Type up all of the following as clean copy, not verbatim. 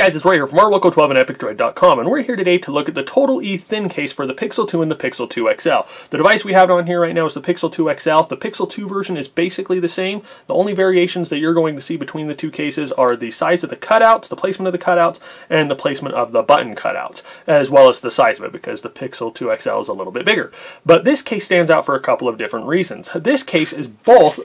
guys, it's Ray here from RLoco12 and EpicDroid.com, and we're here today to look at the Totallee Thin case for the Pixel 2 and the Pixel 2 XL. The device we have on here right now is the Pixel 2 XL. The Pixel 2 version is basically the same. The only variations that you're going to see between the two cases are the size of the cutouts, the placement of the cutouts, and the placement of the button cutouts, as well as the size of it, because the Pixel 2 XL is a little bit bigger. But this case stands out for a couple of different reasons. This case is both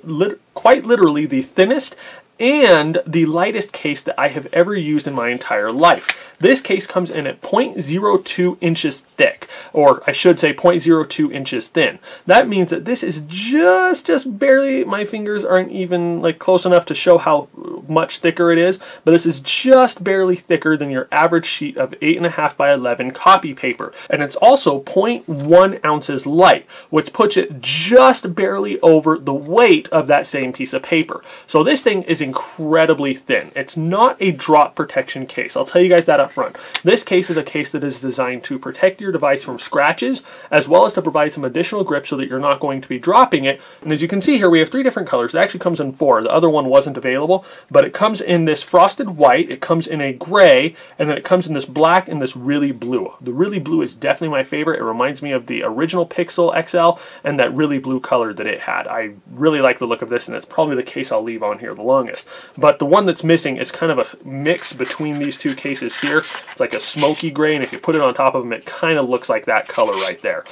quite literally the thinnest and the lightest case that I have ever used in my entire life. This case comes in at 0.02 inches thick, or I should say 0.02 inches thin. That means that this is just barely, my fingers aren't even like close enough to show how much thicker it is, but this is just barely thicker than your average sheet of 8.5 by 11 copy paper. And it's also 0.1 ounces light, which puts it just barely over the weight of that same piece of paper. So this thing is incredibly thin. It's not a drop protection case. I'll tell you guys that up front. This case is a case that is designed to protect your device from scratches, as well as to provide some additional grip so that you're not going to be dropping it. And as you can see here, we have 3 different colors. It actually comes in 4. The other one wasn't available, but it comes in this frosted white, it comes in a gray, and then it comes in this black and this really blue. The really blue is definitely my favorite. It reminds me of the original Pixel XL and that really blue color that it had. I really like the look of this, and it's probably the case I'll leave on here the longest. But the one that's missing is kind of a mix between these two cases here. It's like a smoky gray, and if you put it on top of them, it kind of looks like that color right there.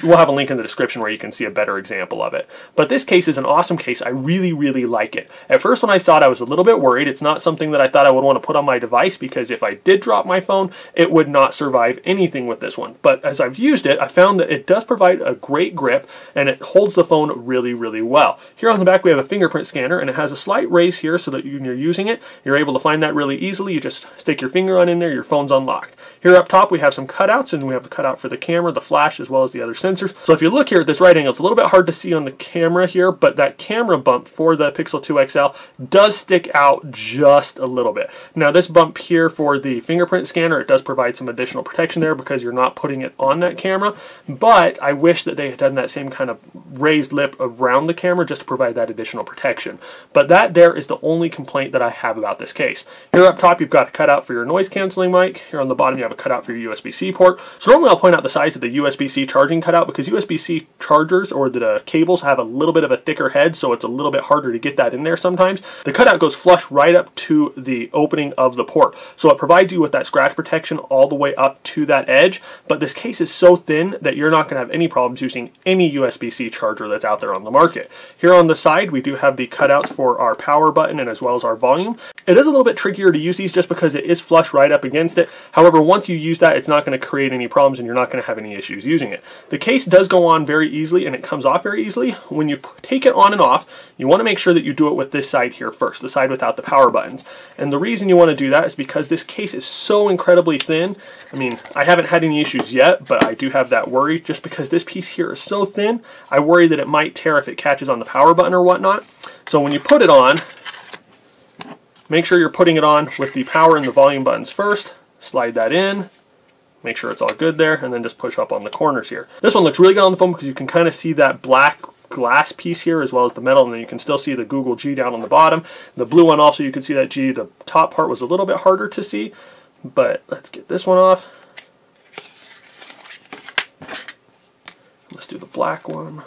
We'll have a link in the description where you can see a better example of it. But this case is an awesome case. I really like it. At first when I saw it, I was a little bit worried. It's not something that I thought I would want to put on my device, because if I did drop my phone, it would not survive anything with this one. But as I've used it, I found that it does provide a great grip, and it holds the phone really well. Here on the back we have a fingerprint scanner, and it has a slight raise here so that when you're using it, you're able to find that really easily. You just stick your finger on in there, your phone's unlocked. Here up top we have some cutouts, and we have the cutout for the camera, the flash, as well as the other sensors. So if you look here at this right angle, it's a little bit hard to see on the camera here, but that camera bump for the Pixel 2 XL does stick out just a little bit. Now this bump here for the fingerprint scanner, it does provide some additional protection there because you're not putting it on that camera, but I wish that they had done that same kind of raised lip around the camera just to provide that additional protection. But that there is the only complaint that I have about this case. Here up top you've got a cutout for your noise cancelling mic. Here on the bottom you have a cutout for your USB-C port. So normally I'll point out the size of the USB-C charging cutout, because USB-C chargers or the cables have a little bit of a thicker head, so it's a little bit harder to get that in there sometimes. The cutout goes flush right up to the opening of the port, so it provides you with that scratch protection all the way up to that edge. But this case is so thin that you're not going to have any problems using any USB-C charger that's out there on the market. Here on the side we do have the cutouts for our power button and as well as our volume. It is a little bit trickier to use these just because it is flush right up against it. However, once you use that, it's not going to create any problems and you're not going to have any issues using it. The case does go on very easily and it comes off very easily. When you take it on and off, you want to make sure that you do it with this side here first, the side without the power buttons. And the reason you want to do that is because this case is so incredibly thin. I mean, I haven't had any issues yet, but I do have that worry just because this piece here is so thin. I worry that it might tear if it catches on the power button or whatnot. So when you put it on, make sure you're putting it on with the power and the volume buttons first. Slide that in. Make sure it's all good there, and then just push up on the corners here. This one looks really good on the phone because you can kind of see that black glass piece here as well as the metal, and then you can still see the Google G down on the bottom. The blue one also, you can see that G. The top part was a little bit harder to see, but let's get this one off. Let's do the black one.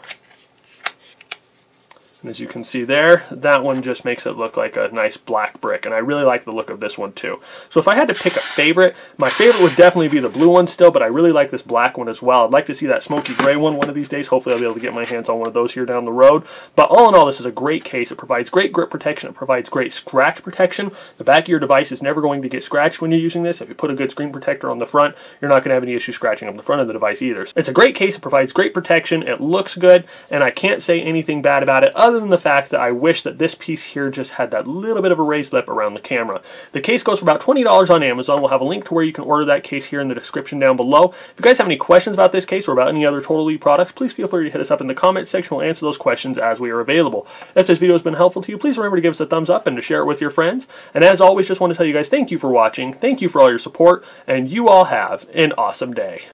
And as you can see there, that one just makes it look like a nice black brick, and I really like the look of this one too. So if I had to pick a favorite, my favorite would definitely be the blue one still, but I really like this black one as well. I'd like to see that smoky gray one of these days. Hopefully I'll be able to get my hands on one of those here down the road. But all in all, this is a great case. It provides great grip protection. It provides great scratch protection. The back of your device is never going to get scratched when you're using this. If you put a good screen protector on the front, you're not going to have any issue scratching up the front of the device either. It's a great case. It provides great protection. It looks good, and I can't say anything bad about it other than the fact that I wish that this piece here just had that little bit of a raised lip around the camera. The case goes for about $20 on Amazon. We'll have a link to where you can order that case here in the description down below. If you guys have any questions about this case or about any other Totallee products, please feel free to hit us up in the comments section. We'll answer those questions as we are available. If this video has been helpful to you, please remember to give us a thumbs up and to share it with your friends. And as always, just want to tell you guys thank you for watching, thank you for all your support, and you all have an awesome day.